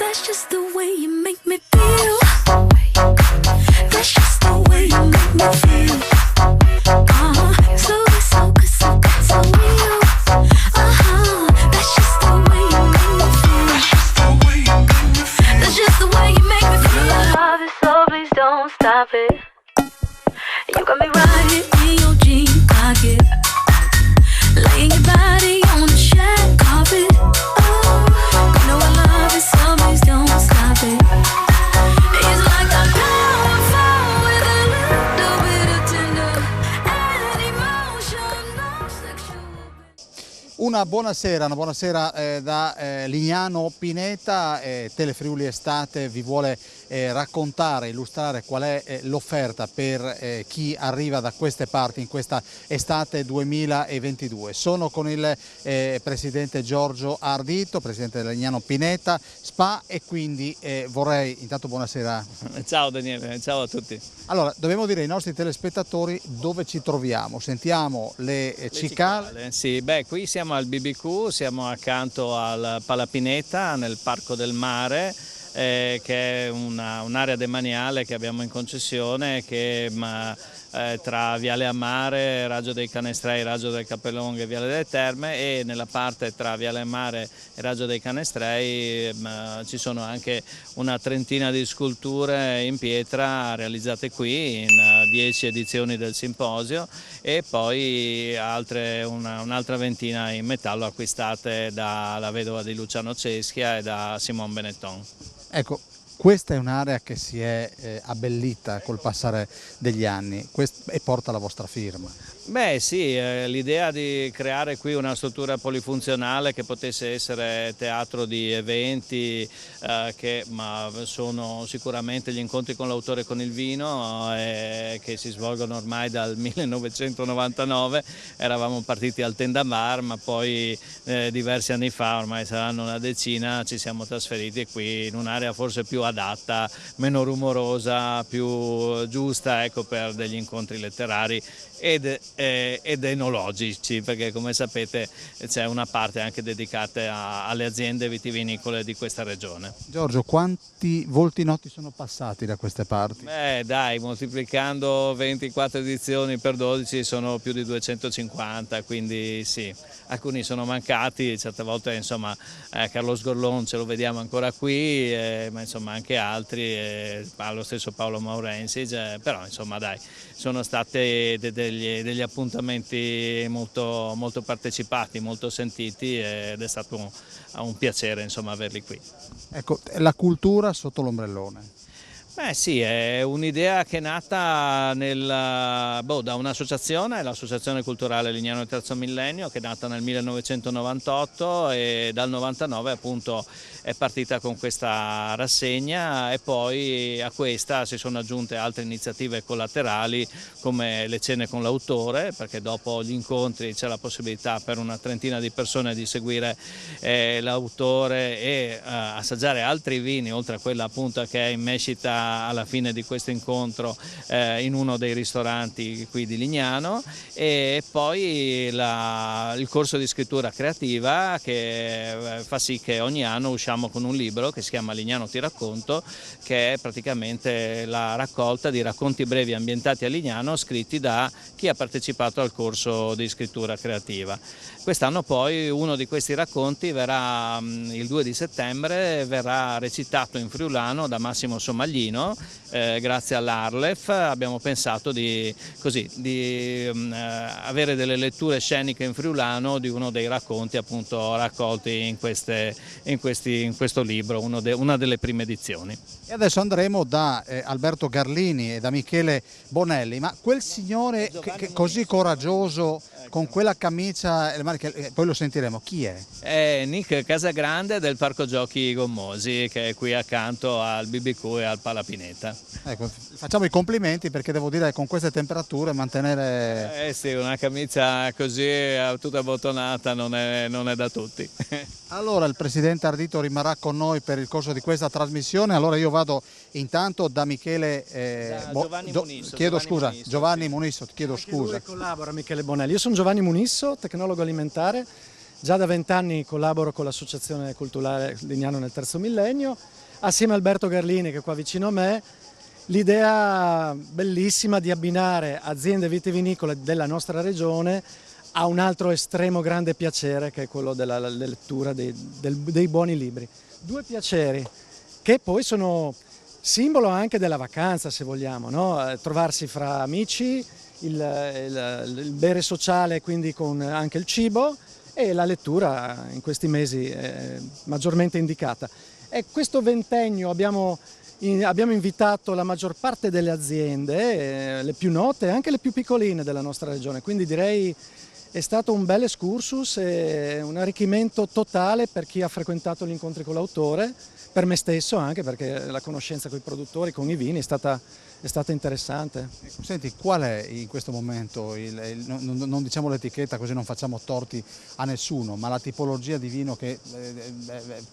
That's just the way you make me feel. That's just the way you make me feel. So good, so good, so good, so real. That's just the way you make me feel. That's just the way you make me feel. Love it, so please don't stop it. You got me right here in your jean pocket, laying your body on the shag carpet. Oh, you know I love it, so please don't stop it. It's like a powerful with a little bit of tender and emotional sexual. Una buonasera da Lignano Pineta. Telefriuli Estate vi vuole raccontare, illustrare qual è l'offerta per chi arriva da queste parti in questa estate 2022. Sono con il presidente Giorgio Ardito, presidente del Lignano Pineta Spa, e quindi vorrei, intanto buonasera. Ciao Daniele, ciao a tutti. Allora, dobbiamo dire ai nostri telespettatori dove ci troviamo. Sentiamo le cicale. Sì, qui siamo al BBQ, siamo accanto al Palapineta nel Parco del Mare, che è un'area demaniale che abbiamo in concessione, che tra Viale a Mare, Raggio dei Canestrei, Raggio del Cappellongo e Viale delle Terme, e nella parte tra Viale a Mare e Raggio dei Canestrei ci sono anche una trentina di sculture in pietra realizzate qui in 10 edizioni del simposio, e poi un'altra ventina in metallo acquistate dalla vedova di Luciano Ceschia e da Simone Benetton. Ecco, questa è un'area che si è abbellita col passare degli anni e porta la vostra firma. Sì, l'idea di creare qui una struttura polifunzionale che potesse essere teatro di eventi, che sono sicuramente gli incontri con l'autore e con il vino, che si svolgono ormai dal 1999. Eravamo partiti al Tenda Bar, ma poi diversi anni fa, ormai saranno una decina, ci siamo trasferiti qui in un'area forse più adatta, meno rumorosa, più giusta, ecco, per degli incontri letterari ed enologici, perché come sapete c'è una parte anche dedicata alle aziende vitivinicole di questa regione. Giorgio, quanti volti noti sono passati da queste parti? Dai, moltiplicando 24 edizioni per 12 sono più di 250, quindi sì, alcuni sono mancati, certe volte insomma Carlo Sgorlon ce lo vediamo ancora qui, ma insomma anche altri, lo stesso Paolo Maurensi, però insomma dai, sono stati degli appuntamenti molto, molto partecipati, molto sentiti, ed è stato un piacere insomma averli qui. Ecco, la cultura sotto l'ombrellone. Sì, è un'idea che è nata da un'associazione, l'Associazione Culturale Lignano del Terzo Millennio, che è nata nel 1998, e dal 99 appunto è partita con questa rassegna, e poi a questa si sono aggiunte altre iniziative collaterali come le cene con l'autore, perché dopo gli incontri c'è la possibilità per una trentina di persone di seguire l'autore e assaggiare altri vini, oltre a quella appunto che è in mescita alla fine di questo incontro in uno dei ristoranti qui di Lignano, e poi il corso di scrittura creativa, che fa sì che ogni anno usciamo con un libro che si chiama Lignano ti racconto, che è praticamente la raccolta di racconti brevi ambientati a Lignano scritti da chi ha partecipato al corso di scrittura creativa. Quest'anno poi uno di questi racconti verrà il 2 di settembre, verrà recitato in friulano da Massimo Somaglino. Grazie all'Arlef abbiamo pensato di avere delle letture sceniche in friulano di uno dei racconti appunto raccolti in questo libro, una delle prime edizioni. E adesso andremo da Alberto Garlini e da Michele Bonelli, ma quel signore che così coraggioso, con quella camicia, poi lo sentiremo, chi è? È Nick Casagrande del Parco Giochi Gommosi, che è qui accanto al BBQ e al Palapineta. Ecco, facciamo i complimenti, perché devo dire che con queste temperature mantenere... Sì, una camicia così tutta bottonata non è da tutti. Allora il presidente Ardito rimarrà con noi per il corso di questa trasmissione. Allora io vado intanto da Michele Giovanni Munisso. Giovanni Munisso, ti chiedo scusa. Lui collabora, Michele Bonelli. Io sono Giovanni Munisso, tecnologo alimentare. Già da 20 anni collaboro con l'Associazione Culturale Lignano nel Terzo Millennio assieme a Alberto Garlini che è qua vicino a me, l'idea bellissima di abbinare aziende vitivinicole della nostra regione a un altro estremo grande piacere che è quello della lettura dei buoni libri. Due piaceri che poi sono simbolo anche della vacanza, se vogliamo, no? Trovarsi fra amici, il bere sociale, quindi con anche il cibo, e la lettura in questi mesi è maggiormente indicata. E questo ventennio abbiamo invitato la maggior parte delle aziende, le più note e anche le più piccoline della nostra regione, quindi direi è stato un bel excursus e un arricchimento totale per chi ha frequentato gli incontri con l'autore, per me stesso anche perché la conoscenza con i produttori, con i vini è stata interessante. Senti, qual è in questo momento, non diciamo l'etichetta così non facciamo torti a nessuno, ma la tipologia di vino che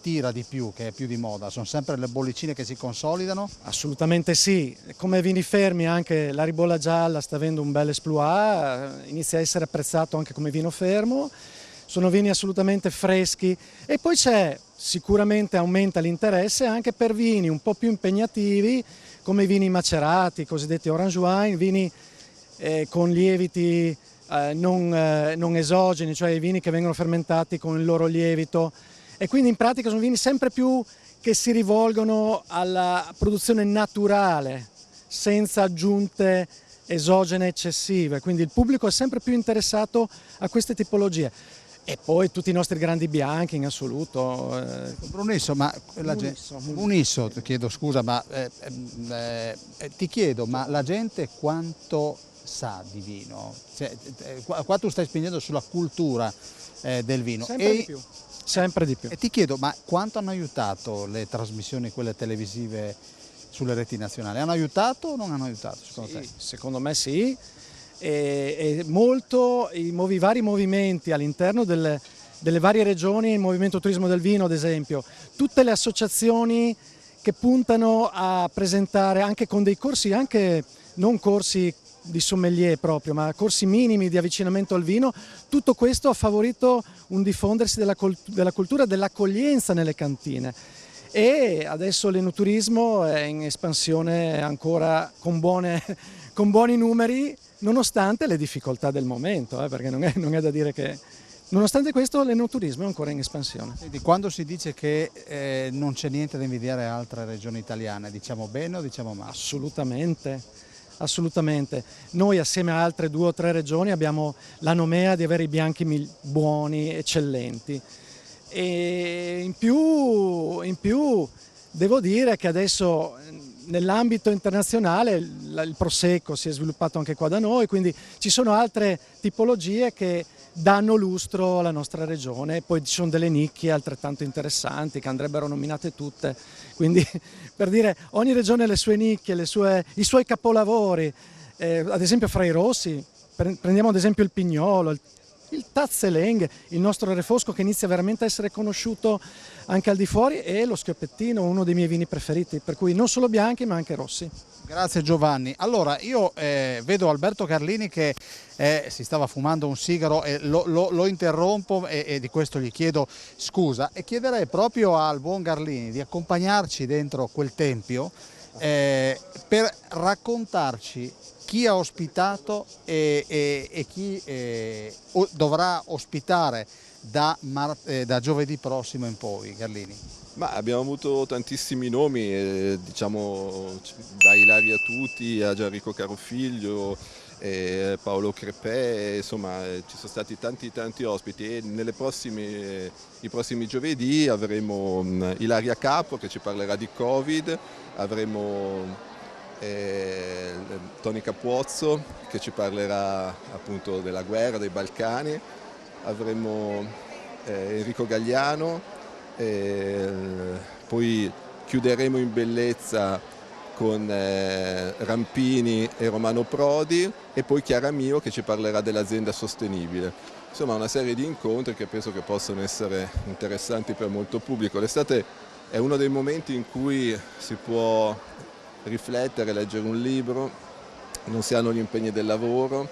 tira di più, che è più di moda? Sono sempre le bollicine che si consolidano? Assolutamente sì, come vini fermi anche la Ribolla Gialla sta avendo un bel exploit, inizia a essere apprezzato anche come vino fermo, sono vini assolutamente freschi e poi sicuramente aumenta l'interesse anche per vini un po' più impegnativi come i vini macerati, i cosiddetti orange wine, vini con lieviti non esogeni, cioè i vini che vengono fermentati con il loro lievito, e quindi in pratica sono vini sempre più che si rivolgono alla produzione naturale, senza aggiunte esogene eccessive, quindi il pubblico è sempre più interessato a queste tipologie. E poi tutti i nostri grandi bianchi in assoluto. Brunisso, ma Munisso, ti chiedo scusa, ma ti chiedo, ma la gente quanto sa di vino? Cioè, qua tu stai spingendo sulla cultura del vino. Sempre di più. Sempre di più. E ti chiedo, ma quanto hanno aiutato le trasmissioni, quelle televisive sulle reti nazionali? Hanno aiutato o non hanno aiutato secondo te? Secondo me sì. E molto i vari movimenti all'interno delle varie regioni, il movimento turismo del vino ad esempio, tutte le associazioni che puntano a presentare anche con dei corsi, anche non corsi di sommelier proprio, ma corsi minimi di avvicinamento al vino, tutto questo ha favorito un diffondersi della cultura dell'accoglienza nelle cantine. E adesso l'enoturismo è in espansione ancora con buoni numeri, nonostante le difficoltà del momento, perché non è da dire che, nonostante questo, l'enoturismo è ancora in espansione. Senti, quando si dice che non c'è niente da invidiare a altre regioni italiane, diciamo bene o diciamo male? Assolutamente, assolutamente. Noi assieme a altre 2 o 3 regioni abbiamo la nomea di avere i bianchi buoni, eccellenti. E in più devo dire che adesso nell'ambito internazionale il Prosecco si è sviluppato anche qua da noi, quindi ci sono altre tipologie che danno lustro alla nostra regione, poi ci sono delle nicchie altrettanto interessanti che andrebbero nominate tutte, quindi per dire ogni regione ha le sue nicchie, i suoi capolavori, ad esempio fra i rossi prendiamo ad esempio il Pignolo, il Tazzeleng, il nostro refosco che inizia veramente a essere conosciuto anche al di fuori, e lo Schioppettino, uno dei miei vini preferiti, per cui non solo bianchi ma anche rossi. Grazie Giovanni. Allora io vedo Alberto Garlini che si stava fumando un sigaro e lo interrompo e di questo gli chiedo scusa, e chiederei proprio al buon Garlini di accompagnarci dentro quel tempio per raccontarci chi ha ospitato e chi dovrà ospitare da giovedì prossimo in poi, Garlini. Ma abbiamo avuto tantissimi nomi, diciamo da Ilaria Tuti a Gianrico Carofiglio, Paolo Crepè, insomma ci sono stati tanti ospiti, e i prossimi giovedì avremo Ilaria Capo che ci parlerà di Covid, avremo Toni Capuozzo che ci parlerà appunto della guerra, dei Balcani, avremo Enrico Gagliano, poi chiuderemo in bellezza con Rampini e Romano Prodi, e poi Chiara Mio che ci parlerà dell'azienda sostenibile. Insomma una serie di incontri che penso che possono essere interessanti per molto pubblico. L'estate è uno dei momenti in cui si può riflettere, leggere un libro, non si hanno gli impegni del lavoro,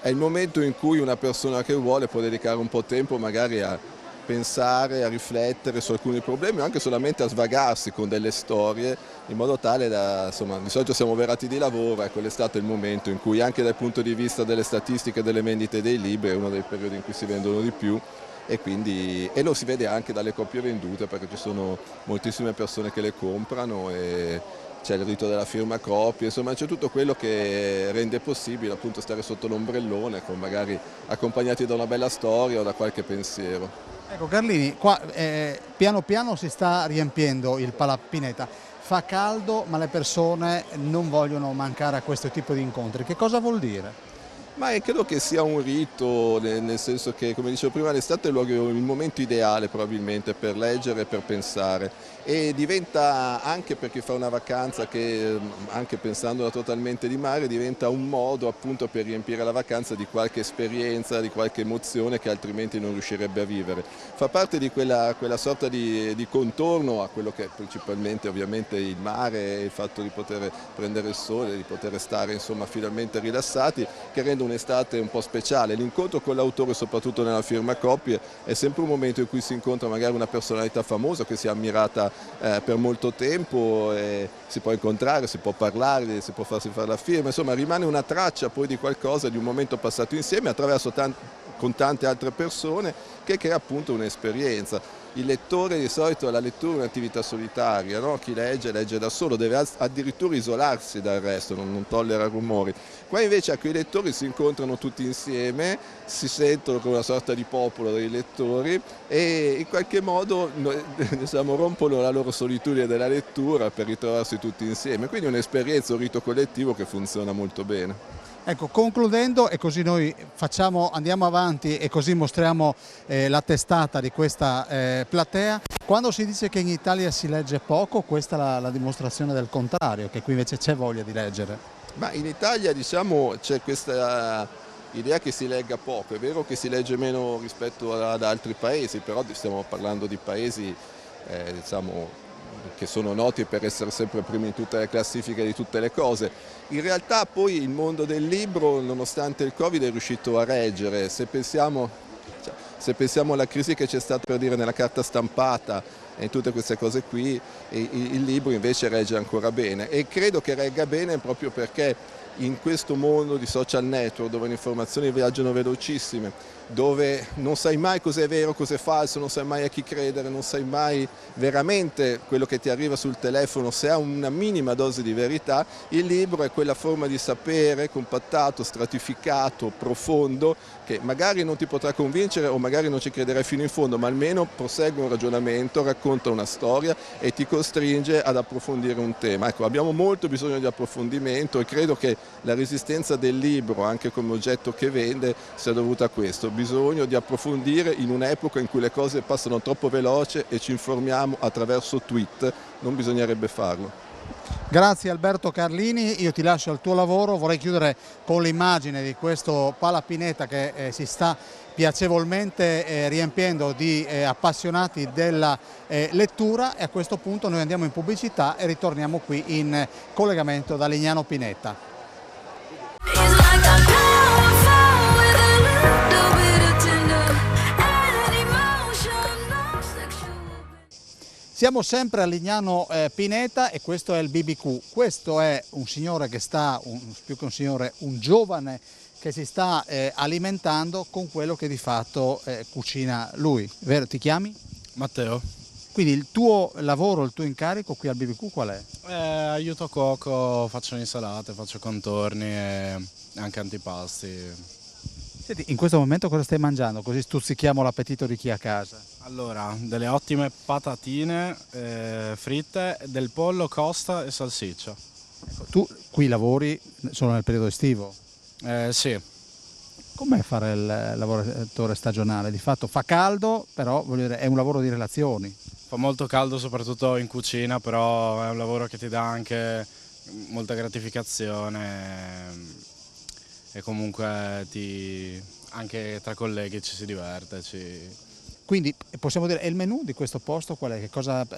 è il momento in cui una persona che vuole può dedicare un po' di tempo magari a pensare, a riflettere su alcuni problemi o anche solamente a svagarsi con delle storie in modo tale da, insomma, di solito siamo verati di lavoro, ecco l'estate è il momento in cui anche dal punto di vista delle statistiche e delle vendite dei libri è uno dei periodi in cui si vendono di più e lo si vede anche dalle copie vendute perché ci sono moltissime persone che le comprano e c'è il rito della firma copie, insomma c'è tutto quello che rende possibile appunto stare sotto l'ombrellone, con magari accompagnati da una bella storia o da qualche pensiero. Ecco Carlini, qua piano piano si sta riempiendo il Palapineta, fa caldo ma le persone non vogliono mancare a questo tipo di incontri, che cosa vuol dire? Ma credo che sia un rito, nel senso che, come dicevo prima, l'estate è il momento ideale probabilmente per leggere e per pensare e diventa, anche per chi fa una vacanza, che anche pensandola totalmente di mare, diventa un modo appunto per riempire la vacanza di qualche esperienza, di qualche emozione che altrimenti non riuscirebbe a vivere. Fa parte di quella sorta di contorno a quello che è principalmente ovviamente il mare e il fatto di poter prendere il sole, di poter stare insomma finalmente rilassati, che rende un'estate un po' speciale. L'incontro con l'autore, soprattutto nella firma copie, è sempre un momento in cui si incontra magari una personalità famosa che si è ammirata per molto tempo, e si può incontrare, si può parlare, si può farsi fare la firma, insomma rimane una traccia poi di qualcosa, di un momento passato insieme attraverso con tante altre persone, che crea appunto un'esperienza. Il lettore di solito, la lettura è un'attività solitaria, no? Chi legge da solo, deve addirittura isolarsi dal resto, non tollera rumori. Qua invece i lettori si incontrano tutti insieme, si sentono come una sorta di popolo dei lettori e in qualche modo diciamo, rompono la loro solitudine della lettura per ritrovarsi tutti insieme. Quindi è un'esperienza, un rito collettivo che funziona molto bene. Ecco, concludendo, e così noi andiamo avanti e così mostriamo la testata di questa platea, quando si dice che in Italia si legge poco, questa è la dimostrazione del contrario, che qui invece c'è voglia di leggere. Ma in Italia diciamo c'è questa idea che si legga poco, è vero che si legge meno rispetto ad altri paesi, però stiamo parlando di paesi diciamo, che sono noti per essere sempre primi in tutte le classifiche di tutte le cose. In realtà poi il mondo del libro, nonostante il Covid, è riuscito a reggere. Se pensiamo alla crisi che c'è stata, per dire, nella carta stampata e in tutte queste cose qui, il libro invece regge ancora bene e credo che regga bene proprio perché in questo mondo di social network dove le informazioni viaggiano velocissime, dove non sai mai cos'è vero, cos'è falso, non sai mai a chi credere, non sai mai veramente quello che ti arriva sul telefono se ha una minima dose di verità, il libro è quella forma di sapere compattato, stratificato, profondo, che magari non ti potrà convincere o magari non ci crederai fino in fondo, ma almeno prosegue un ragionamento, racconta una storia e ti costringe ad approfondire un tema. Ecco, abbiamo molto bisogno di approfondimento e credo che la resistenza del libro, anche come oggetto che vende, sia dovuta a questo, bisogno di approfondire in un'epoca in cui le cose passano troppo veloce e ci informiamo attraverso tweet, non bisognerebbe farlo. Grazie Alberto Carlini, io ti lascio al tuo lavoro, vorrei chiudere con l'immagine di questo Palapineta che si sta piacevolmente riempiendo di appassionati della lettura e a questo punto noi andiamo in pubblicità e ritorniamo qui in collegamento da Lignano Pineta. He's like a powerful with a little bit of tender and emotional sexual. Siamo sempre a Lignano Pineta e questo è il BBQ. Questo è un signore che più che un signore, un giovane che si sta alimentando con quello che di fatto cucina lui. Vero? Ti chiami? Matteo. Quindi il tuo lavoro, il tuo incarico qui al BBQ qual è? Aiuto cuoco, faccio insalate, faccio contorni e anche antipasti. Senti, in questo momento cosa stai mangiando? Così stuzzichiamo l'appetito di chi è a casa. Allora, delle ottime patatine fritte, del pollo, costa e salsiccia. Ecco, tu qui lavori solo nel periodo estivo? Sì, Com'è fare il lavoratore stagionale? Di fatto fa caldo, però voglio dire, è un lavoro di relazioni. fa molto caldo soprattutto in cucina, però è un lavoro che ti dà anche molta gratificazione e comunque anche tra colleghi ci si diverte. Quindi possiamo dire, è il menù di questo posto qual è?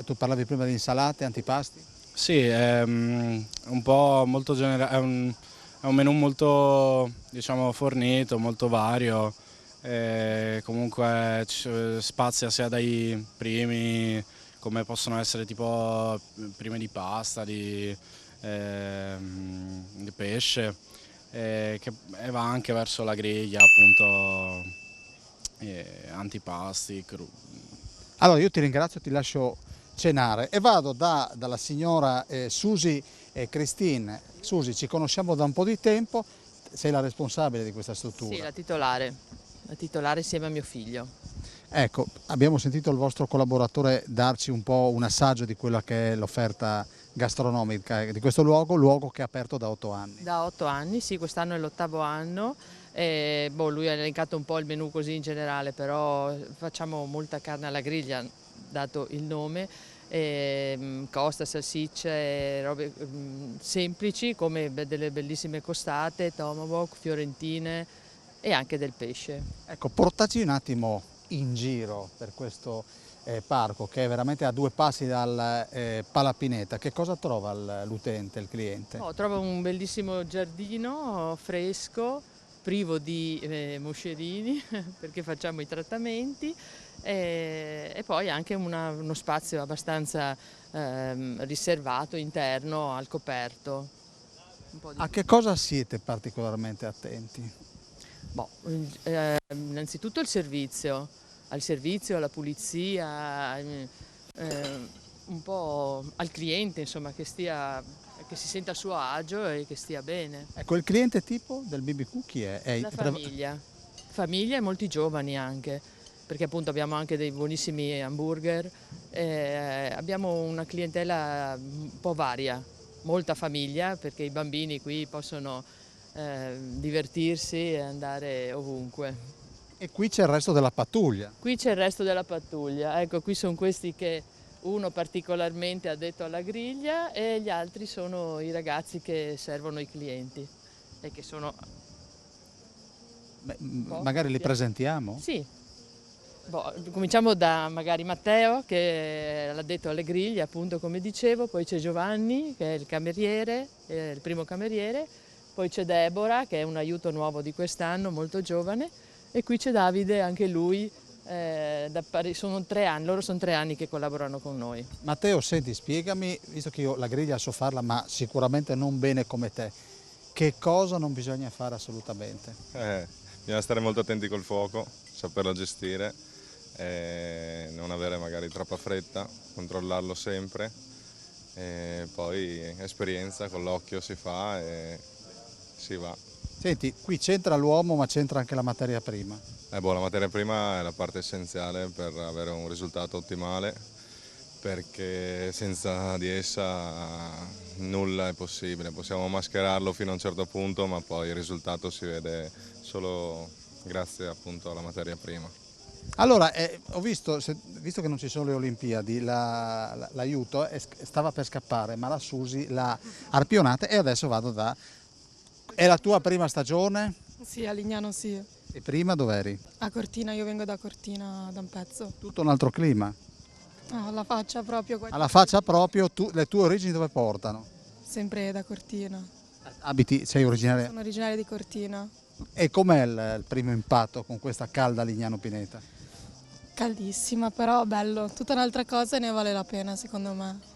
Tu parlavi prima di insalate, antipasti? Sì, è un po' molto generale, è un menù molto, diciamo, fornito, molto vario, Comunque spazia sia dai primi, come possono essere tipo primi di pasta, di pesce, e va anche verso la griglia, appunto, antipasti. Allora io ti ringrazio, ti lascio cenare e vado dalla signora Susi Christine. Susi, ci conosciamo da un po' di tempo, sei la responsabile di questa struttura. Sì, la titolare insieme a mio figlio. Ecco, abbiamo sentito il vostro collaboratore darci un po' un assaggio di quella che è l'offerta gastronomica di questo luogo che è aperto da 8 anni. Da 8 anni, sì, quest'anno è l'8º anno. Lui ha elencato un po' il menù così in generale, però facciamo molta carne alla griglia, dato il nome, costa, salsicce, robe semplici come delle bellissime costate, tomahawk, fiorentine e anche del pesce. Ecco, portaci un attimo in giro per questo parco che è veramente a 2 passi dal Palapineta. Che cosa trova l'utente, il cliente? Trova un bellissimo giardino fresco, privo di moscerini perché facciamo i trattamenti, e poi anche uno spazio abbastanza riservato interno al coperto. A che cosa siete particolarmente attenti? Innanzitutto al servizio, alla pulizia, un po' al cliente, insomma, che si senta a suo agio e che stia bene. Ecco, il cliente tipo del BBQ chi è? La famiglia e molti giovani anche, perché appunto abbiamo anche dei buonissimi hamburger, abbiamo una clientela un po' varia, molta famiglia, perché i bambini qui possono divertirsi e andare ovunque. E qui c'è il resto della pattuglia. Qui c'è il resto della pattuglia, ecco, qui sono questi che uno particolarmente addetto alla griglia e gli altri sono i ragazzi che servono i clienti e che sono... Magari li presentiamo? Sì. Cominciamo da magari Matteo, che è l'addetto alle griglie, appunto, come dicevo, poi c'è Giovanni, che è il cameriere, il primo cameriere, poi c'è Deborah, che è un aiuto nuovo di quest'anno, molto giovane, e qui c'è Davide, anche lui, sono 3 anni, loro sono 3 anni che collaborano con noi. Matteo, senti, spiegami, visto che io la griglia so farla, ma sicuramente non bene come te, che cosa non bisogna fare assolutamente? Bisogna stare molto attenti col fuoco, saperlo gestire, non avere magari troppa fretta, controllarlo sempre, e poi esperienza, con l'occhio si fa e si va. Senti, qui c'entra l'uomo ma c'entra anche la materia prima. La materia prima è la parte essenziale per avere un risultato ottimale, perché senza di essa nulla è possibile. Possiamo mascherarlo fino a un certo punto, ma poi il risultato si vede solo grazie appunto alla materia prima. Allora, ho visto che non ci sono le Olimpiadi, l'aiuto stava per scappare, ma la Susi l'ha arpionata e adesso vado da... È la tua prima stagione? Sì, a Lignano sì. E prima dov'eri? A Cortina, io vengo da Cortina da un pezzo. Tutto un altro clima? Alla faccia proprio. Alla faccia proprio, le tue origini dove portano? Sempre da Cortina. Sei originaria? Sono originaria di Cortina. E com'è il primo impatto con questa calda Lignano Pineta? Caldissima, però bello. Tutta un'altra cosa e ne vale la pena, secondo me.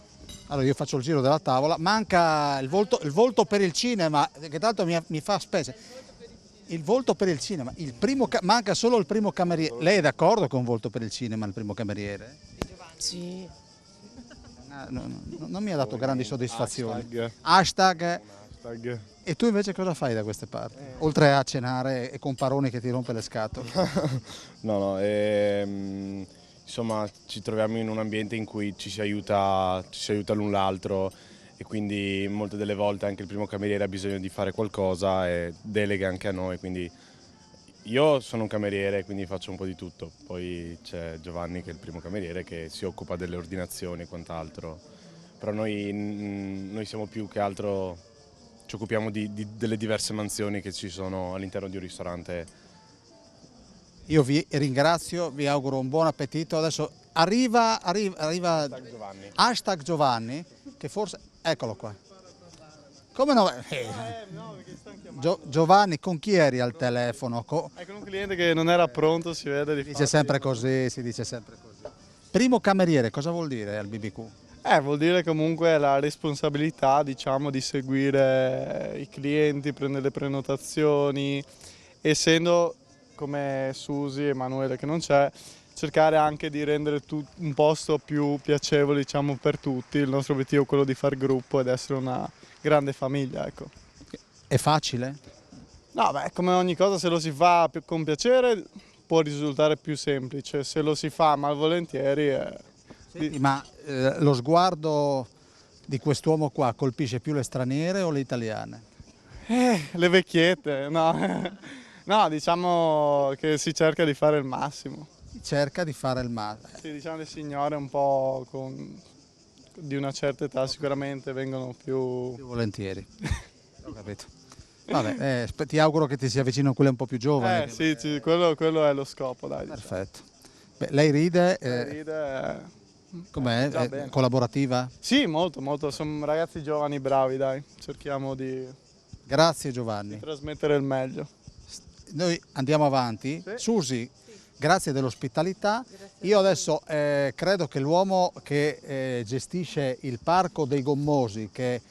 Allora io faccio il giro della tavola, manca il volto per il cinema, che tanto mi fa specie. Il volto per il cinema, manca solo il primo cameriere. Lei è d'accordo con volto per il cinema, il primo cameriere? Sì. Non mi ha dato grandi soddisfazioni. Hashtag. E tu invece cosa fai da queste parti? Oltre a cenare e con Paroni che ti rompe le scatole. Insomma, ci troviamo in un ambiente in cui ci si aiuta l'un l'altro e quindi molte delle volte anche il primo cameriere ha bisogno di fare qualcosa e delega anche a noi, quindi io sono un cameriere quindi faccio un po' di tutto, poi c'è Giovanni che è il primo cameriere che si occupa delle ordinazioni e quant'altro, però noi siamo più che altro, ci occupiamo delle diverse mansioni che ci sono all'interno di un ristorante. Io vi ringrazio, vi auguro un buon appetito. Adesso arriva Hashtag Giovanni. Hashtag Giovanni, che forse... Eccolo qua. Come no? Giovanni, con chi eri al telefono? Ecco un cliente che non era pronto, si vede di Dice sempre così, si dice sempre così. Primo cameriere, cosa vuol dire al BBQ? Vuol dire comunque la responsabilità, diciamo, di seguire i clienti, prendere le prenotazioni, essendo come Susi e Emanuele che non c'è, cercare anche di rendere un posto più piacevole, diciamo, per tutti. Il nostro obiettivo è quello di far gruppo ed essere una grande famiglia, ecco. È facile? No, beh, come ogni cosa, se lo si fa con piacere può risultare più semplice, se lo si fa malvolentieri Senti, ma lo sguardo di quest'uomo qua colpisce più le straniere o le italiane? Le vecchiette, no. No, diciamo che si cerca di fare il massimo. Si cerca di fare il massimo. Sì, diciamo le signore un po' di una certa età sicuramente vengono più volentieri. Ho capito. Vabbè, ti auguro che ti sia vicino quelle un po' più giovani. Sì, quello è lo scopo, dai. Perfetto. Beh, lei ride. Ride. Com'è? Già bene. Collaborativa? Sì, molto, molto. Sono ragazzi giovani, bravi, dai. Cerchiamo di Grazie Giovanni. trasmettere il meglio. Noi andiamo avanti. Sì. Susi, grazie dell'ospitalità. Io adesso credo che l'uomo che gestisce il Parco dei Gommosi, che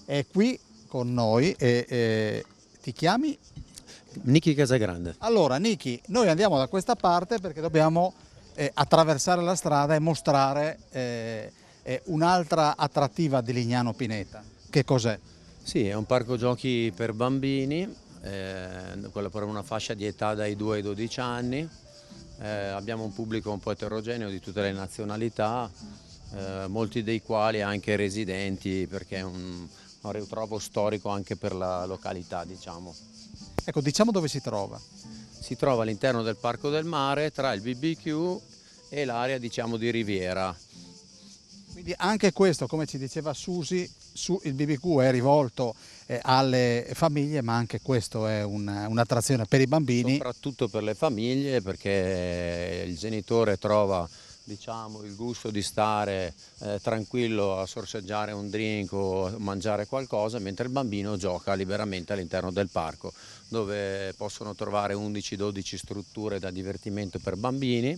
è qui con noi, ti chiami? Nichi Casagrande. Allora Nichi, noi andiamo da questa parte perché dobbiamo attraversare la strada e mostrare un'altra attrattiva di Lignano Pineta. Che cos'è? Sì, è un parco giochi per bambini, quello per una fascia di età dai 2 ai 12 anni. Abbiamo un pubblico un po' eterogeneo di tutte le nazionalità, molti dei quali anche residenti, perché è un ritrovo storico anche per la località, diciamo. Ecco, diciamo dove si trova. Si trova all'interno del Parco del Mare, tra il BBQ e l'area, diciamo, di Riviera. Quindi anche questo, come ci diceva Susi, il BBQ è rivolto alle famiglie, ma anche questo è un'attrazione per i bambini. Soprattutto per le famiglie, perché il genitore trova, diciamo, il gusto di stare tranquillo a sorseggiare un drink o mangiare qualcosa, mentre il bambino gioca liberamente all'interno del parco, dove possono trovare 11-12 strutture da divertimento per bambini.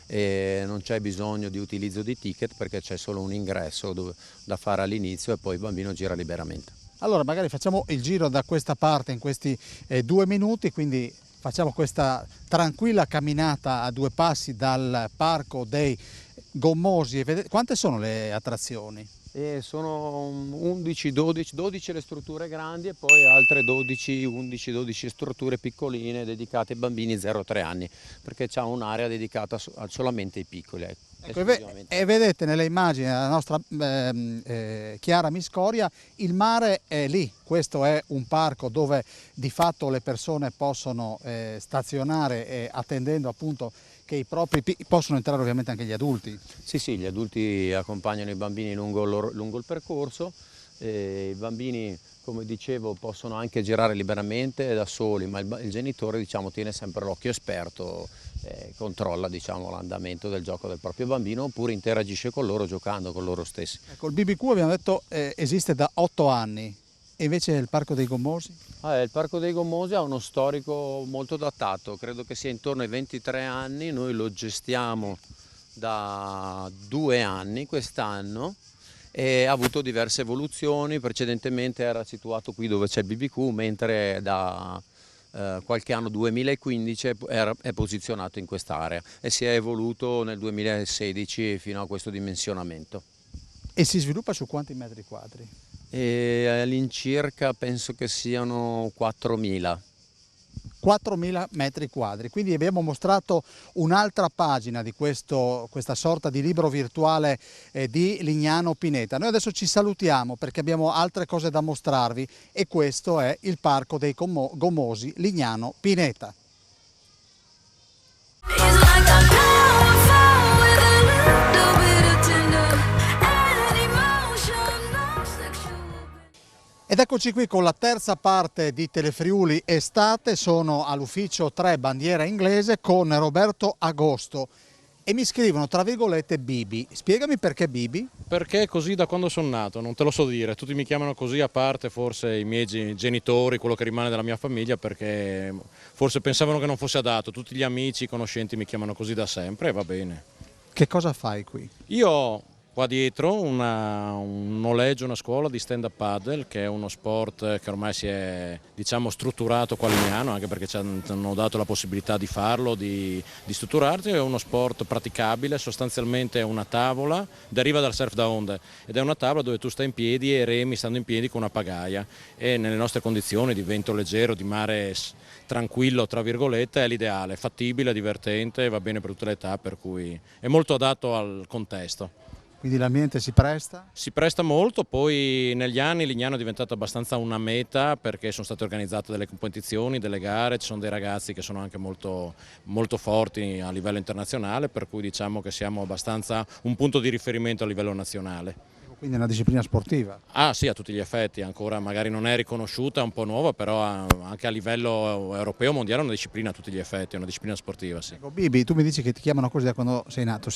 E non c'è bisogno di utilizzo di ticket perché c'è solo un ingresso da fare all'inizio e poi il bambino gira liberamente. Allora magari facciamo il giro da questa parte in questi 2 minuti, quindi facciamo questa tranquilla camminata a 2 passi dal Parco dei Gommosi. Quante sono le attrazioni? Sono 11-12 le strutture grandi e poi altre 11-12 strutture piccoline dedicate ai bambini 0-3 anni, perché c'è un'area dedicata solamente ai piccoli. Ecco, e vedete nelle immagini della nostra Chiara Miscoria, il mare è lì. Questo è un parco dove di fatto le persone possono stazionare attendendo appunto che i propri possono entrare ovviamente anche gli adulti. Sì, gli adulti accompagnano i bambini lungo il percorso, i bambini, come dicevo, possono anche girare liberamente da soli, ma il genitore, diciamo, tiene sempre l'occhio esperto, controlla, diciamo, l'andamento del gioco del proprio bambino oppure interagisce con loro giocando con loro stessi. Ecco, il BBQ abbiamo detto esiste da 8 anni. E invece il Parco dei Gommosi? Il Parco dei Gommosi ha uno storico molto datato, credo che sia intorno ai 23 anni, noi lo gestiamo da 2 anni quest'anno e ha avuto diverse evoluzioni. Precedentemente era situato qui dove c'è il BBQ, mentre da qualche anno, 2015, è posizionato in quest'area e si è evoluto nel 2016 fino a questo dimensionamento. E si sviluppa su quanti metri quadri? All'incirca penso che siano 4.000. 4.000 metri quadri, quindi abbiamo mostrato un'altra pagina di questa sorta di libro virtuale di Lignano Pineta. Noi adesso ci salutiamo perché abbiamo altre cose da mostrarvi e questo è il Parco dei Gommosi Lignano Pineta. Ed eccoci qui con la terza parte di Telefriuli Estate. Sono all'ufficio 3 bandiera inglese con Roberto Agosto. e mi scrivono tra virgolette Bibi. Spiegami perché Bibi? Perché è così da quando sono nato, non te lo so dire, tutti mi chiamano così, a parte forse i miei genitori, quello che rimane della mia famiglia, perché forse pensavano che non fosse adatto, tutti gli amici, i conoscenti mi chiamano così da sempre e va bene. Che cosa fai qui? Io ho qua dietro un noleggio, una scuola di stand-up paddle, che è uno sport che ormai si è, diciamo, strutturato qua a Lignano, anche perché ci hanno dato la possibilità di farlo, di strutturarsi. È uno sport praticabile, sostanzialmente è una tavola, deriva dal surf da onde, ed è una tavola dove tu stai in piedi e remi stando in piedi con una pagaia, e nelle nostre condizioni di vento leggero, di mare tranquillo tra virgolette è l'ideale, fattibile, divertente, va bene per tutte le età, per cui è molto adatto al contesto. Quindi l'ambiente si presta? Si presta molto, poi negli anni Lignano è diventata abbastanza una meta perché sono state organizzate delle competizioni, delle gare, ci sono dei ragazzi che sono anche molto, molto forti a livello internazionale, per cui diciamo che siamo abbastanza un punto di riferimento a livello nazionale. Quindi è una disciplina sportiva? Ah sì, a tutti gli effetti, ancora magari non è riconosciuta, è un po' nuova, però anche a livello europeo, mondiale è una disciplina a tutti gli effetti, è una disciplina sportiva, sì. Ecco, Bibi, tu mi dici che ti chiamano così da quando sei nato,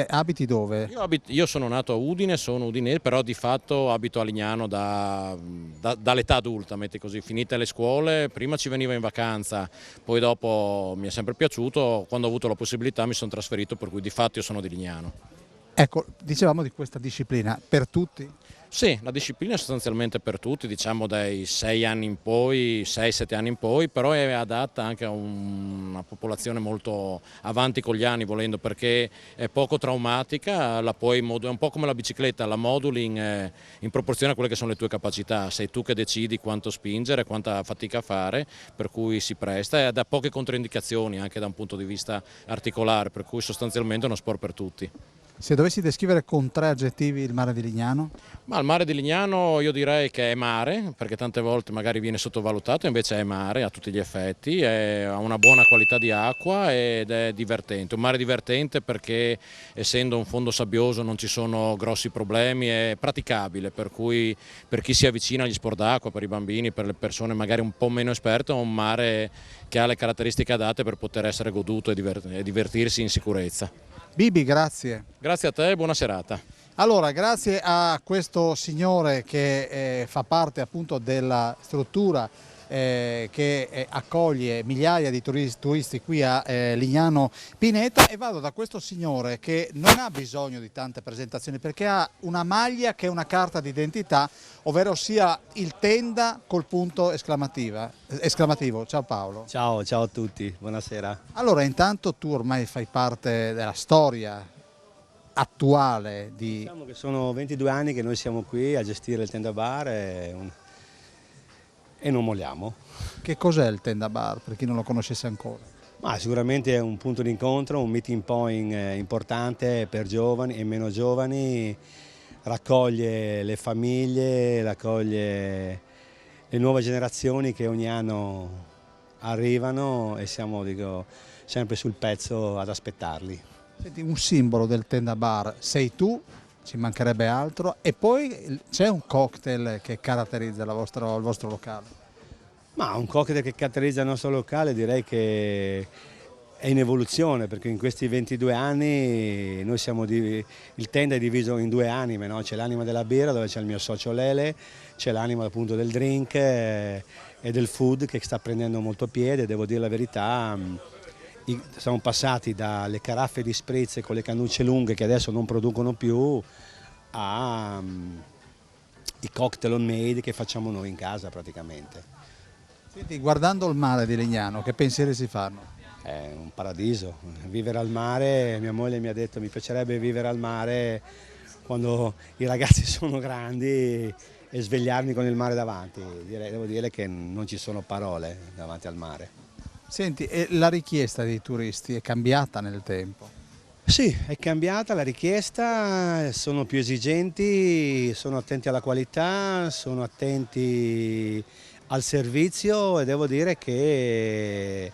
abiti dove? Io sono nato a Udine, sono udinese, però di fatto abito a Lignano dall'età adulta, metti così, finite le scuole, prima ci veniva in vacanza, poi dopo mi è sempre piaciuto, quando ho avuto la possibilità mi sono trasferito, per cui di fatto io sono di Lignano. Ecco, dicevamo di questa disciplina, per tutti? Sì, la disciplina è sostanzialmente per tutti, diciamo dai 6 anni in poi, 6-7 anni in poi, però è adatta anche a una popolazione molto avanti con gli anni, volendo, perché è poco traumatica, è un po' come la bicicletta, la moduli in proporzione a quelle che sono le tue capacità, sei tu che decidi quanto spingere, quanta fatica fare, per cui si presta, e ha poche controindicazioni anche da un punto di vista articolare, per cui sostanzialmente è uno sport per tutti. Se dovessi descrivere con 3 aggettivi il mare di Lignano? Ma il mare di Lignano io direi che è mare, perché tante volte magari viene sottovalutato, invece è mare a tutti gli effetti, ha una buona qualità di acqua ed è divertente. Un mare divertente perché essendo un fondo sabbioso non ci sono grossi problemi, è praticabile, per cui per chi si avvicina agli sport d'acqua, per i bambini, per le persone magari un po' meno esperte, è un mare che ha le caratteristiche adatte per poter essere goduto e divertirsi in sicurezza. Bibi, grazie. Grazie a te e buona serata. Allora, grazie a questo signore che fa parte appunto della struttura che accoglie migliaia di turisti qui a Lignano Pineta, e vado da questo signore che non ha bisogno di tante presentazioni perché ha una maglia che è una carta d'identità, ovvero sia il tenda col punto esclamativo. Ciao Paolo. Ciao a tutti, buonasera. Allora, intanto tu ormai fai parte della storia attuale di... Diciamo che sono 22 anni che noi siamo qui a gestire il tenda bar e non molliamo. Che cos'è il tenda bar, per chi non lo conoscesse ancora? Ma sicuramente è un punto di incontro, un meeting point importante per giovani e meno giovani, raccoglie le famiglie, raccoglie le nuove generazioni che ogni anno arrivano e siamo sempre sul pezzo ad aspettarli. Senti, un simbolo del tenda bar sei tu, ci mancherebbe altro, e poi c'è un cocktail che caratterizza il vostro locale? Ma un cocktail che caratterizza il nostro locale direi che è in evoluzione, perché in questi 22 anni noi il tenda è diviso in 2 anime, no? C'è l'anima della birra dove c'è il mio socio Lele, c'è l'anima appunto del drink e del food che sta prendendo molto piede, devo dire la verità. Siamo passati dalle caraffe di spritz con le cannucce lunghe che adesso non producono più ai cocktail homemade che facciamo noi in casa praticamente. Senti, guardando il mare di Lignano, che pensieri si fanno? È un paradiso, vivere al mare, mia moglie mi ha detto mi piacerebbe vivere al mare quando i ragazzi sono grandi e svegliarmi con il mare davanti. Devo dire che non ci sono parole davanti al mare. Senti, e la richiesta dei turisti è cambiata nel tempo? Sì, è cambiata la richiesta, sono più esigenti, sono attenti alla qualità, sono attenti al servizio e devo dire che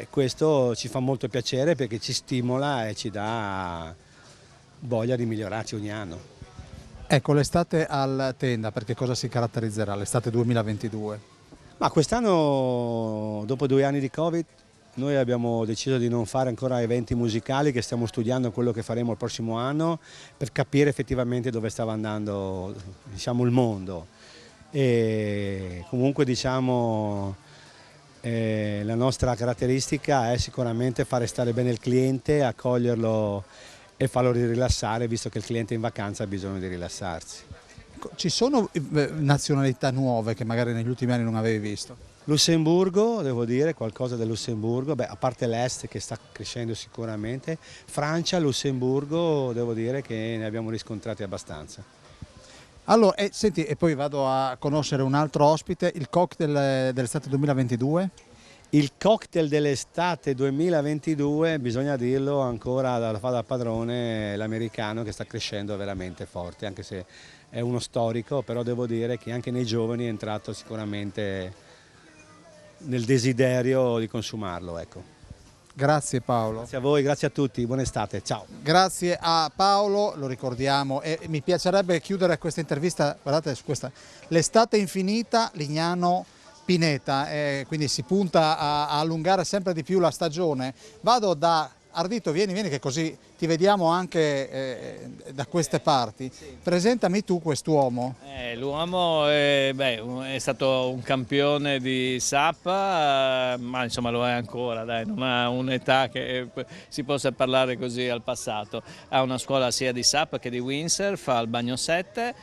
questo ci fa molto piacere perché ci stimola e ci dà voglia di migliorarci ogni anno. Ecco, l'estate al tenda, perché cosa si caratterizzerà l'estate 2022? Ma quest'anno, dopo 2 anni di Covid, Noi abbiamo deciso di non fare ancora eventi musicali, che stiamo studiando quello che faremo il prossimo anno per capire effettivamente dove stava andando, diciamo, il mondo. E comunque, diciamo, la nostra caratteristica è sicuramente fare stare bene il cliente, accoglierlo e farlo rilassare, visto che il cliente in vacanza ha bisogno di rilassarsi. Ci sono nazionalità nuove che magari negli ultimi anni non avevi visto? Lussemburgo, devo dire, qualcosa del Lussemburgo, a parte l'Est che sta crescendo sicuramente, Francia, Lussemburgo, devo dire che ne abbiamo riscontrati abbastanza. Allora, senti, e poi vado a conoscere un altro ospite, il cocktail dell'estate 2022? Il cocktail dell'estate 2022, bisogna dirlo ancora da padrone, l'americano, che sta crescendo veramente forte, anche se è uno storico, però devo dire che anche nei giovani è entrato sicuramente nel desiderio di consumarlo, ecco. Grazie Paolo. Grazie a voi, grazie a tutti, buona estate, ciao. Grazie a Paolo, lo ricordiamo, e mi piacerebbe chiudere questa intervista, guardate su questa, l'estate infinita Lignano Pineta, quindi si punta a allungare sempre di più la stagione. Vado da Ardito, vieni che così ti vediamo anche da queste parti. Presentami tu quest'uomo. L'uomo è stato un campione di SAP, ma insomma lo è ancora, dai, non ha un'età che si possa parlare così al passato. Ha una scuola sia di SAP che di windsurf al Bagno 7,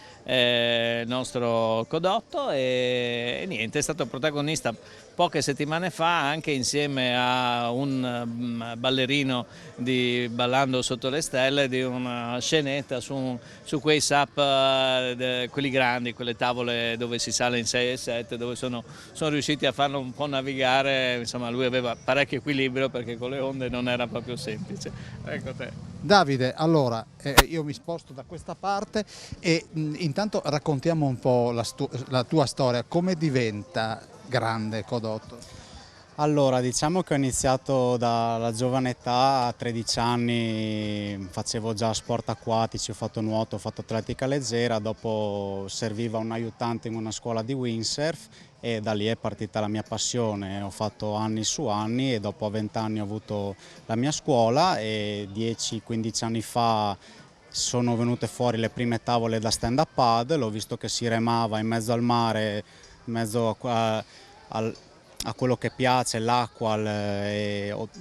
il nostro Codotto, e niente, è stato protagonista poche settimane fa anche insieme a un ballerino di Ballando sotto le stelle di una scenetta su quei SAP, quelli grandi, quelle tavole dove si sale in 6 e 7, dove sono riusciti a farlo un po' navigare. Insomma, lui aveva parecchio equilibrio perché con le onde non era proprio semplice. Ecco te. Davide, allora io mi sposto da questa parte e intanto raccontiamo un po' la tua storia, come diventa grande Codotto? Allora, diciamo che ho iniziato dalla giovane età, a 13 anni facevo già sport acquatici, ho fatto nuoto, ho fatto atletica leggera, dopo serviva un aiutante in una scuola di windsurf e da lì è partita la mia passione. Ho fatto anni su anni e dopo a 20 anni ho avuto la mia scuola e 10-15 anni fa sono venute fuori le prime tavole da stand-up paddle, ho visto che si remava in mezzo al mare, in mezzo a quello che piace, l'acqua,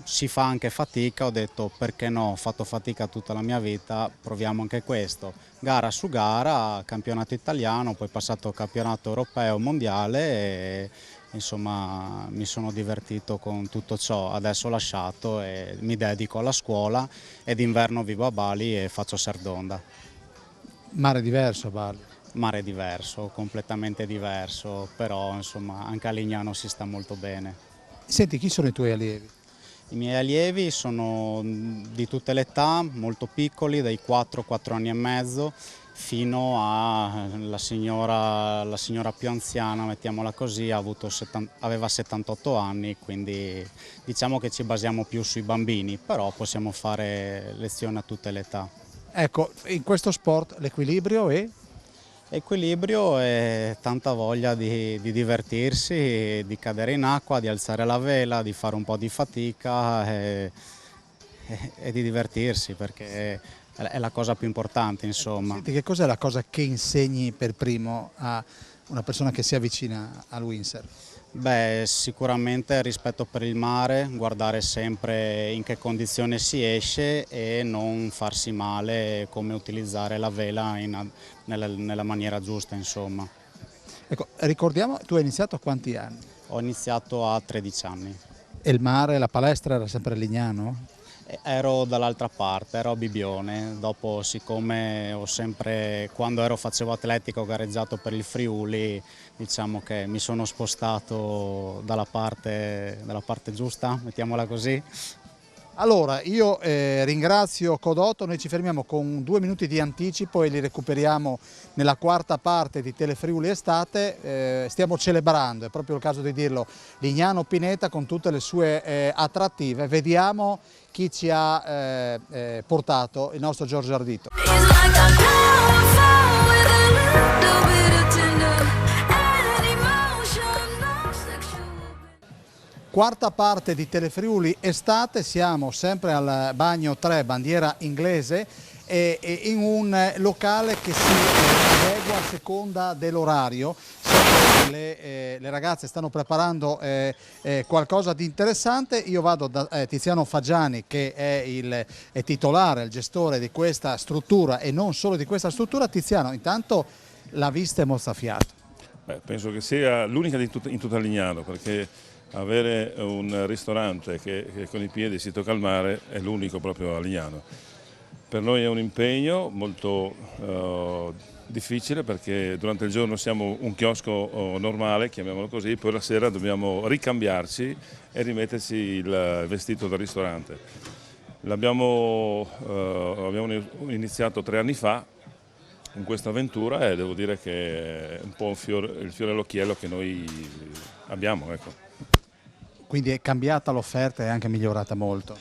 si fa anche fatica, ho detto perché no, ho fatto fatica tutta la mia vita, proviamo anche questo. Gara su gara, campionato italiano, poi passato campionato europeo, mondiale e insomma mi sono divertito con tutto ciò. Adesso ho lasciato e mi dedico alla scuola e d'inverno vivo a Bali e faccio surf d'onda. Mare diverso a Bali? Mare diverso, completamente diverso, però insomma anche a Lignano si sta molto bene. Senti, chi sono i tuoi allievi? I miei allievi sono di tutte le età, molto piccoli, dai 4 anni e mezzo fino alla signora più anziana, mettiamola così, aveva 78 anni, quindi diciamo che ci basiamo più sui bambini, però possiamo fare lezioni a tutte le età. Ecco, in questo sport l'equilibrio è? Equilibrio e tanta voglia di divertirsi, di cadere in acqua, di alzare la vela, di fare un po' di fatica e di divertirsi, perché è la cosa più importante, insomma. Senti, che cos'è la cosa che insegni per primo a una persona che si avvicina al windsurf? Beh, sicuramente il rispetto per il mare, guardare sempre in che condizione si esce e non farsi male, come utilizzare la vela nella maniera giusta, insomma. Ecco, ricordiamo, tu hai iniziato a quanti anni? Ho iniziato a 13 anni. E il mare, la palestra era sempre a Lignano? Ero dall'altra parte, ero a Bibione, dopo siccome quando facevo atletica ho gareggiato per il Friuli, diciamo che mi sono spostato dalla parte giusta, mettiamola così. Allora, io ringrazio Codotto, noi ci fermiamo con 2 minuti di anticipo e li recuperiamo nella quarta parte di Telefriuli Estate. Stiamo celebrando, è proprio il caso di dirlo, Lignano Pineta con tutte le sue attrattive. Vediamo chi ci ha portato il nostro Giorgio Ardito. Quarta parte di Telefriuli Estate, siamo sempre al bagno 3, bandiera inglese, e in un locale che si adegua a seconda dell'orario. Le ragazze stanno preparando qualcosa di interessante. Io vado da Tiziano Faggiani, che è titolare, il gestore di questa struttura e non solo di questa struttura. Tiziano, intanto la vista è mozzafiato. Penso che sia l'unica in tutta Lignano, perché avere un ristorante che con i piedi si tocca al mare è l'unico proprio a Lignano. Per noi è un impegno molto difficile, perché durante il giorno siamo un chiosco normale, chiamiamolo così, poi la sera dobbiamo ricambiarci e rimetterci il vestito da ristorante. Abbiamo iniziato 3 anni fa in questa avventura e devo dire che è un po' il fiore all'occhiello che noi abbiamo. Ecco. Quindi è cambiata l'offerta e anche migliorata molto.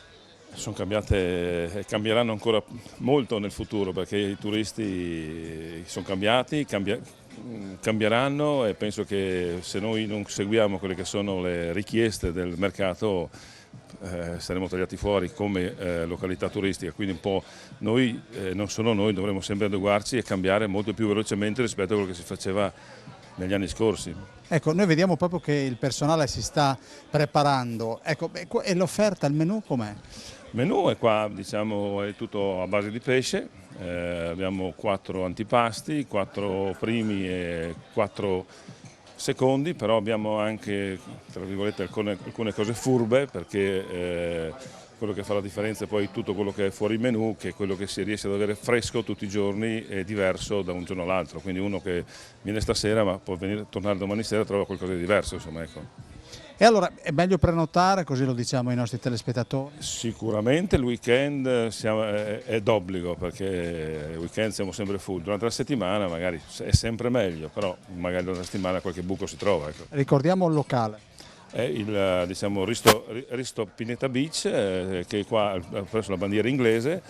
Sono cambiate e cambieranno ancora molto nel futuro, perché i turisti sono cambiati, cambieranno, e penso che se noi non seguiamo quelle che sono le richieste del mercato saremo tagliati fuori come località turistica, quindi un po' noi, non solo noi, dovremo sempre adeguarci e cambiare molto più velocemente rispetto a quello che si faceva negli anni scorsi. Ecco, noi vediamo proprio che il personale si sta preparando. Ecco, e l'offerta, il menù com'è? Il menù è qua, diciamo, è tutto a base di pesce, abbiamo 4 antipasti, 4 primi e 4 secondi, però abbiamo anche, tra virgolette, alcune cose furbe, perché quello che fa la differenza è poi tutto quello che è fuori il menù, che è quello che si riesce ad avere fresco tutti i giorni e diverso da un giorno all'altro, quindi uno che viene stasera ma può tornare domani sera e trova qualcosa di diverso, insomma, ecco. E allora è meglio prenotare, così lo diciamo ai nostri telespettatori? Sicuramente il weekend è d'obbligo, perché il weekend siamo sempre full. Durante la settimana magari è sempre meglio, però magari durante la settimana qualche buco si trova. Ecco. Ricordiamo il locale. È il Risto Pineta Beach, che è qua presso la bandiera inglese,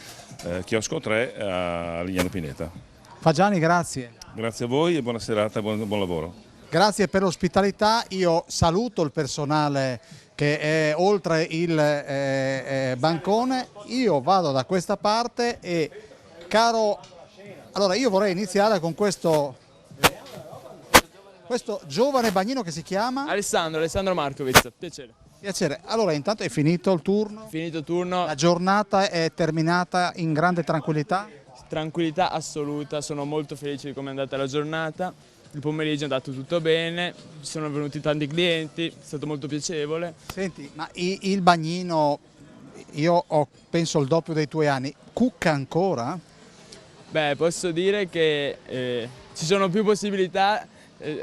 chiosco 3 a Lignano Pineta. Faggiani, grazie. Grazie a voi e buona serata e buon lavoro. Grazie per l'ospitalità, io saluto il personale che è oltre il bancone, io vado da questa parte e allora io vorrei iniziare con questo giovane bagnino che si chiama? Alessandro Markovic, piacere. Piacere, allora intanto è finito il turno? Finito il turno. La giornata è terminata in grande tranquillità? Tranquillità assoluta, sono molto felice di come è andata la giornata. Il pomeriggio è andato tutto bene, ci sono venuti tanti clienti, è stato molto piacevole. Senti, ma il bagnino, io penso il doppio dei tuoi anni, cucca ancora? Beh, posso dire che ci sono più possibilità,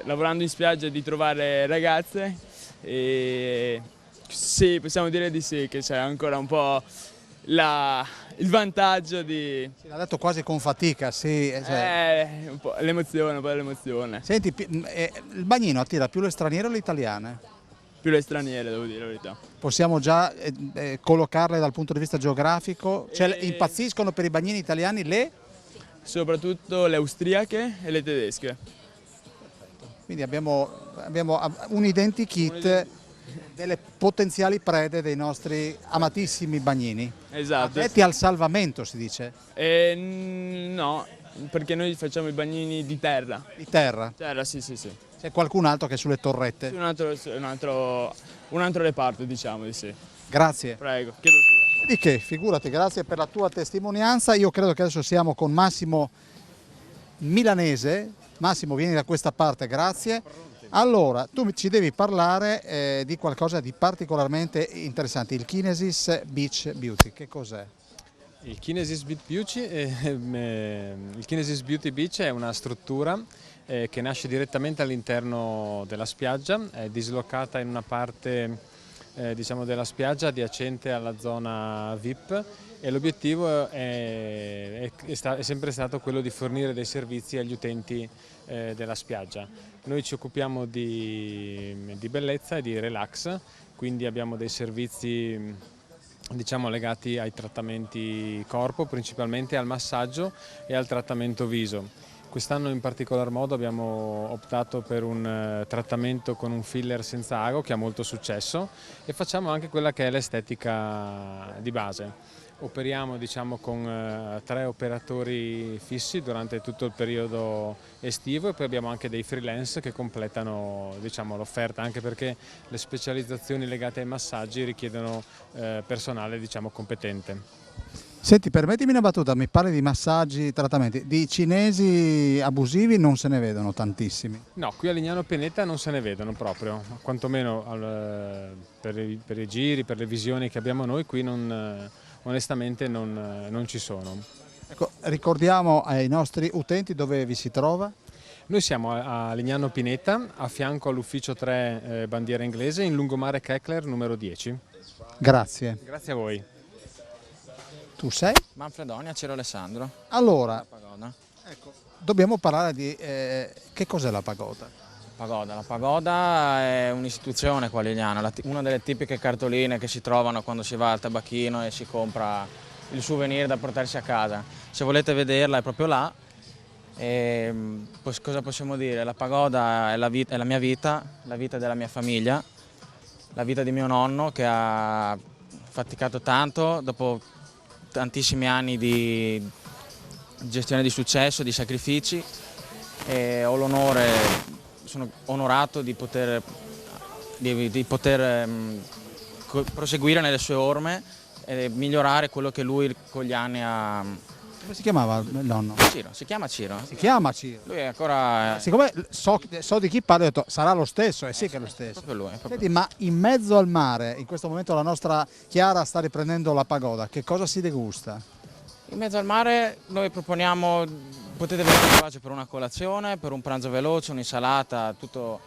lavorando in spiaggia, di trovare ragazze. E sì, possiamo dire di sì, che c'è ancora un po' il vantaggio di... L'ha detto quasi con fatica, sì. Un po' l'emozione. Senti, il bagnino attira più le straniere o le italiane? Più le straniere, devo dire la verità. Possiamo già collocarle dal punto di vista geografico? Cioè, impazziscono per i bagnini italiani le? Soprattutto le austriache e le tedesche. Quindi abbiamo un identikit delle potenziali prede dei nostri amatissimi bagnini. Esatto. Addetti al salvamento, si dice? No, perché noi facciamo i bagnini di terra. Di terra? Terra, sì. C'è qualcun altro che è sulle torrette? Un altro reparto, diciamo di sì. Grazie. Prego, chiedo scusa. Di che, figurati, grazie per la tua testimonianza. Io credo che adesso siamo con Massimo Milanese. Massimo, vieni da questa parte, grazie. Allora, tu ci devi parlare di qualcosa di particolarmente interessante, il Kinesis Beach Beauty, che cos'è? Il Kinesis Beauty Beach è una struttura che nasce direttamente all'interno della spiaggia, è dislocata in una parte diciamo della spiaggia adiacente alla zona VIP, e l'obiettivo è sempre stato quello di fornire dei servizi agli utenti della spiaggia. Noi ci occupiamo di bellezza e di relax, quindi abbiamo dei servizi diciamo legati ai trattamenti corpo, principalmente al massaggio e al trattamento viso. Quest'anno in particolar modo abbiamo optato per un trattamento con un filler senza ago che ha molto successo e facciamo anche quella che è l'estetica di base. Operiamo con 3 operatori fissi durante tutto il periodo estivo e poi abbiamo anche dei freelance che completano l'offerta, anche perché le specializzazioni legate ai massaggi richiedono personale competente. Senti, permettimi una battuta, mi parli di massaggi, trattamenti, di cinesi abusivi non se ne vedono tantissimi. No, qui a Lignano Pineta non se ne vedono proprio, quantomeno per i giri, per le visioni che abbiamo noi qui onestamente non ci sono. Ecco, ricordiamo ai nostri utenti dove vi si trova? Noi siamo a Lignano Pineta, a fianco all'ufficio 3 bandiera inglese, in lungomare Kechler numero 10. Grazie. Grazie a voi. Tu sei? Manfredonia, Ciro Alessandro. Allora, Pagoda. ecco, dobbiamo parlare di che cos'è la pagoda. La pagoda è un'istituzione qua a Lignano, una delle tipiche cartoline che si trovano quando si va al tabacchino e si compra il souvenir da portarsi a casa. Se volete vederla è proprio là. E, cosa possiamo dire? La pagoda è la mia vita, la vita della mia famiglia, la vita di mio nonno che ha faticato tanto dopo tantissimi anni di gestione di successo, di sacrifici, e ho l'onore, sono onorato di poter proseguire nelle sue orme e migliorare quello che lui con gli anni ha. Come si chiamava il nonno? Ciro, si chiama Ciro. Si chiama Ciro. Lui è ancora. Siccome so di chi parlo, ho detto sarà lo stesso, sì che è lo stesso. Proprio lui. Senti, ma in mezzo al mare, in questo momento la nostra Chiara sta riprendendo la pagoda, che cosa si degusta? In mezzo al mare noi proponiamo, potete venire per una colazione, per un pranzo veloce, un'insalata, tutto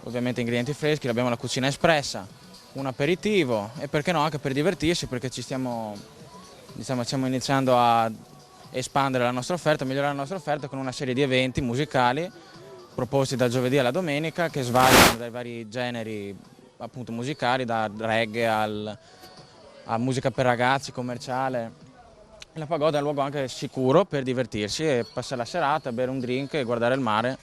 ovviamente ingredienti freschi, abbiamo la cucina espressa, un aperitivo e perché no anche per divertirsi, perché stiamo iniziando a espandere la nostra offerta, migliorare la nostra offerta con una serie di eventi musicali proposti dal giovedì alla domenica che svariano dai vari generi appunto musicali, da reggae a musica per ragazzi, commerciale. La pagoda è un luogo anche sicuro per divertirsi e passare la serata, bere un drink e guardare il mare.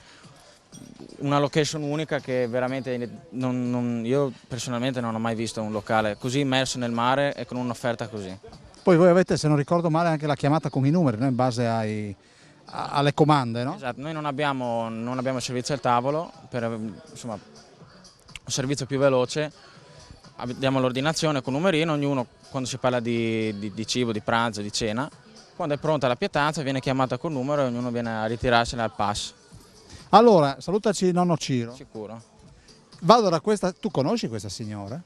Una location unica che veramente io personalmente non ho mai visto un locale così immerso nel mare e con un'offerta così. Poi voi avete, se non ricordo male, anche la chiamata con i numeri, no? In base alle comande, no? Esatto, noi non abbiamo servizio al tavolo, per un servizio più veloce, diamo l'ordinazione con numerino, ognuno quando si parla di cibo, di pranzo, di cena, quando è pronta la pietanza viene chiamata col numero e ognuno viene a ritirarsela al pass. Allora, salutaci nonno Ciro. Sicuro. Vado da questa, tu conosci questa signora?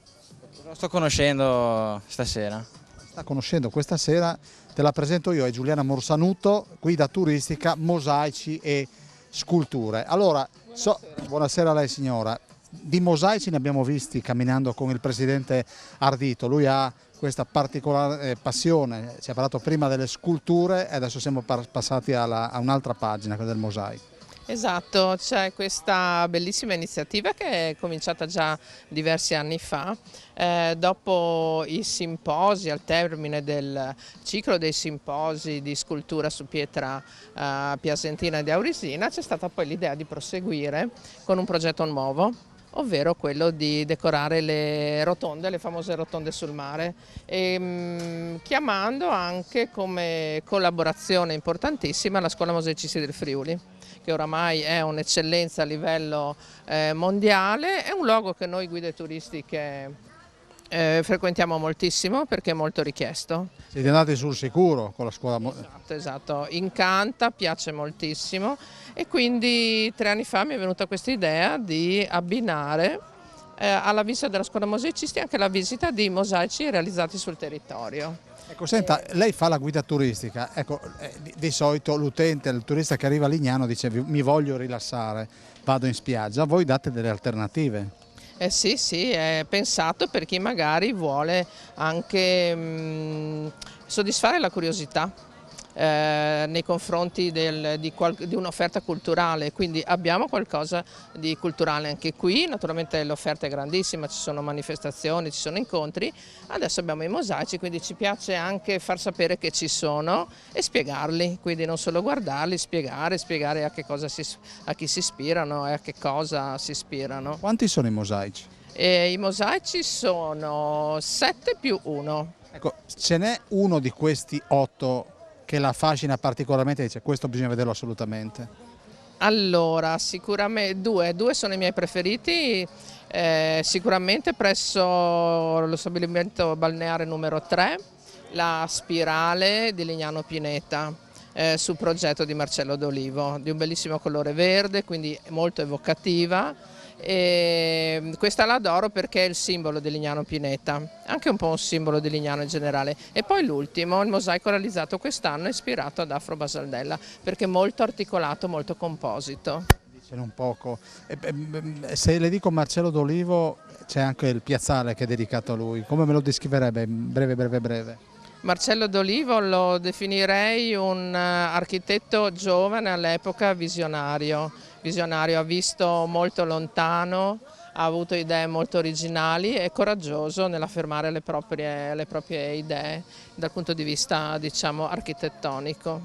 Lo sto conoscendo stasera. Sta conoscendo questa sera, te la presento io, è Giuliana Morsanuto, guida turistica, mosaici e sculture. Allora, buonasera a lei signora, di mosaici ne abbiamo visti camminando con il presidente Ardito, lui ha questa particolare passione, ci ha parlato prima delle sculture e adesso siamo passati a un'altra pagina, quella del mosaico. Esatto, c'è questa bellissima iniziativa che è cominciata già diversi anni fa, dopo i simposi, al termine del ciclo dei simposi di scultura su pietra piasentina di Aurisina, c'è stata poi l'idea di proseguire con un progetto nuovo, ovvero quello di decorare le rotonde, le famose rotonde sul mare, e, chiamando anche come collaborazione importantissima la Scuola Mosaicisti del Friuli, che oramai è un'eccellenza a livello mondiale, è un luogo che noi guide turistiche frequentiamo moltissimo perché è molto richiesto. Siete andati sul sicuro con la scuola? Esatto, incanta, piace moltissimo e quindi 3 anni fa mi è venuta questa idea di abbinare alla visita della Scuola Mosaicisti anche la visita di mosaici realizzati sul territorio. Ecco, senta, lei fa la guida turistica, ecco, di solito l'utente, il turista che arriva a Lignano dice mi voglio rilassare, vado in spiaggia, voi date delle alternative? Sì, è pensato per chi magari vuole anche soddisfare la curiosità nei confronti di un'offerta culturale, quindi abbiamo qualcosa di culturale anche qui. Naturalmente l'offerta è grandissima, ci sono manifestazioni, ci sono incontri, adesso abbiamo i mosaici, quindi ci piace anche far sapere che ci sono e spiegarli, quindi non solo guardarli, spiegare a chi si ispirano e a che cosa si ispirano. Quanti sono i mosaici? I mosaici sono 7 più 1. Ecco, ce n'è uno di questi 8 che la affascina particolarmente, dice questo bisogna vederlo assolutamente? Allora, sicuramente due sono i miei preferiti, sicuramente presso lo stabilimento balneare numero 3, la Spirale di Lignano Pineta, su progetto di Marcello D'Olivo, di un bellissimo colore verde, quindi molto evocativa. E questa la adoro perché è il simbolo di Lignano Pineta, anche un po' un simbolo di Lignano in generale. E poi l'ultimo, il mosaico realizzato quest'anno, è ispirato ad Afro Basaldella perché è molto articolato, molto composito. Dicene un poco. Se le dico Marcello D'Olivo, c'è anche il piazzale che è dedicato a lui, come me lo descriverebbe in breve? Marcello D'Olivo lo definirei un architetto giovane, all'epoca visionario, ha visto molto lontano, ha avuto idee molto originali e coraggioso nell'affermare le proprie idee dal punto di vista, diciamo, architettonico.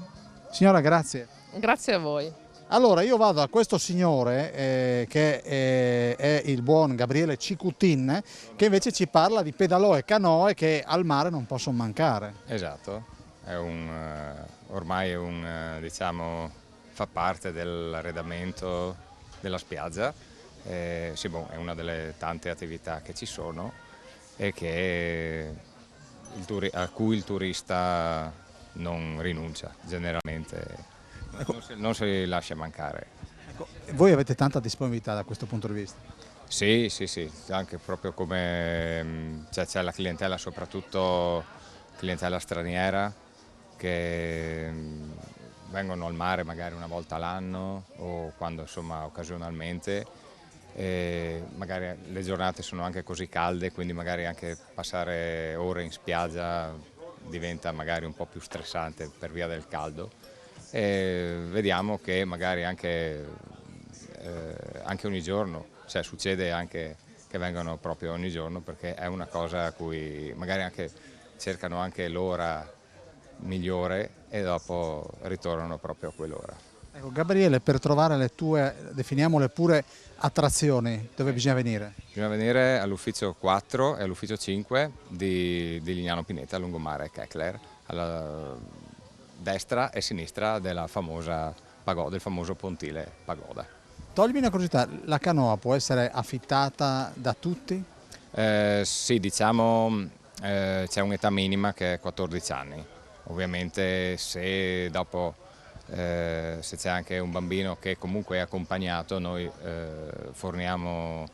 Signora, grazie. Grazie a voi. Allora io vado a questo signore che è il buon Gabriele Cicutin, che invece ci parla di pedalò e canoe che al mare non possono mancare. Esatto, ormai diciamo, fa parte dell'arredamento della spiaggia, sì, è una delle tante attività che ci sono e a cui il turista non rinuncia generalmente. Non si lascia mancare. Ecco, voi avete tanta disponibilità da questo punto di vista? Sì, anche proprio come c'è la clientela, soprattutto clientela straniera, che vengono al mare magari una volta all'anno o quando insomma occasionalmente. E magari le giornate sono anche così calde, quindi magari anche passare ore in spiaggia diventa magari un po' più stressante per via del caldo. E vediamo che magari anche ogni giorno, cioè succede anche che vengano proprio ogni giorno, perché è una cosa a cui magari anche cercano anche l'ora migliore e dopo ritornano proprio a quell'ora. Ecco, Gabriele, per trovare le tue, definiamole pure, attrazioni, dove bisogna venire? Bisogna venire all'ufficio 4 e all'ufficio 5 di Lignano Pineta, lungomare Kechler, alla destra e sinistra della famosa pagoda, del famoso pontile pagoda. Toglimi una curiosità, la canoa può essere affittata da tutti? Sì, diciamo c'è un'età minima che è 14 anni. Ovviamente se dopo se c'è anche un bambino che comunque è accompagnato, noi forniamo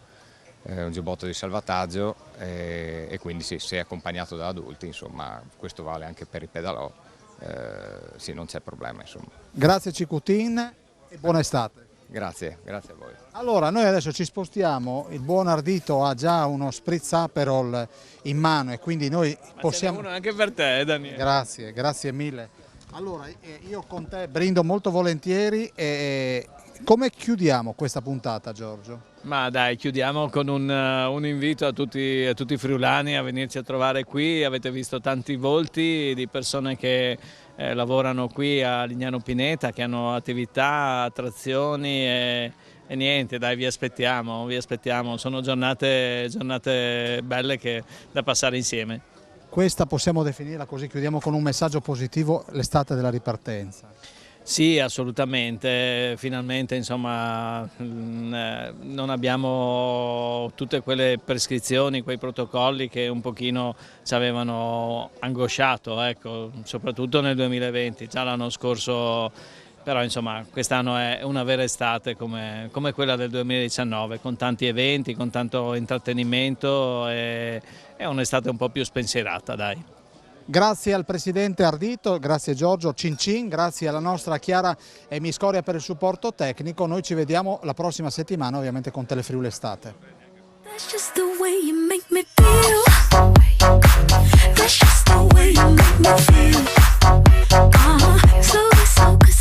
un giubbotto di salvataggio e quindi sì, se è accompagnato da adulti, insomma, questo vale anche per i pedalò. Sì, non c'è problema, insomma. Grazie Cicutin e buona estate. Grazie a voi. Allora, noi adesso ci spostiamo, il buon Ardito ha già uno spritz Aperol in mano e quindi noi possiamo... Uno anche per te, Daniele. Grazie mille. Allora, io con te brindo molto volentieri e come chiudiamo questa puntata, Giorgio? Ma dai, chiudiamo con un invito a tutti i friulani a venirci a trovare qui. Avete visto tanti volti di persone che lavorano qui a Lignano Pineta, che hanno attività, attrazioni e niente, dai, vi aspettiamo, sono giornate belle da passare insieme. Questa possiamo definirla così, chiudiamo con un messaggio positivo, l'estate della ripartenza. Sì, assolutamente, finalmente insomma non abbiamo tutte quelle prescrizioni, quei protocolli che un pochino ci avevano angosciato, ecco, soprattutto nel 2020, già l'anno scorso, però insomma quest'anno è una vera estate come quella del 2019, con tanti eventi, con tanto intrattenimento e è un'estate un po' più spensierata, dai. Grazie al Presidente Ardito, grazie Giorgio, Cin Cin, grazie alla nostra Chiara e Miscoria per il supporto tecnico. Noi ci vediamo la prossima settimana ovviamente con Telefriuli Estate. That's just the way you make me feel. That's just the way you make me feel. So good, so good,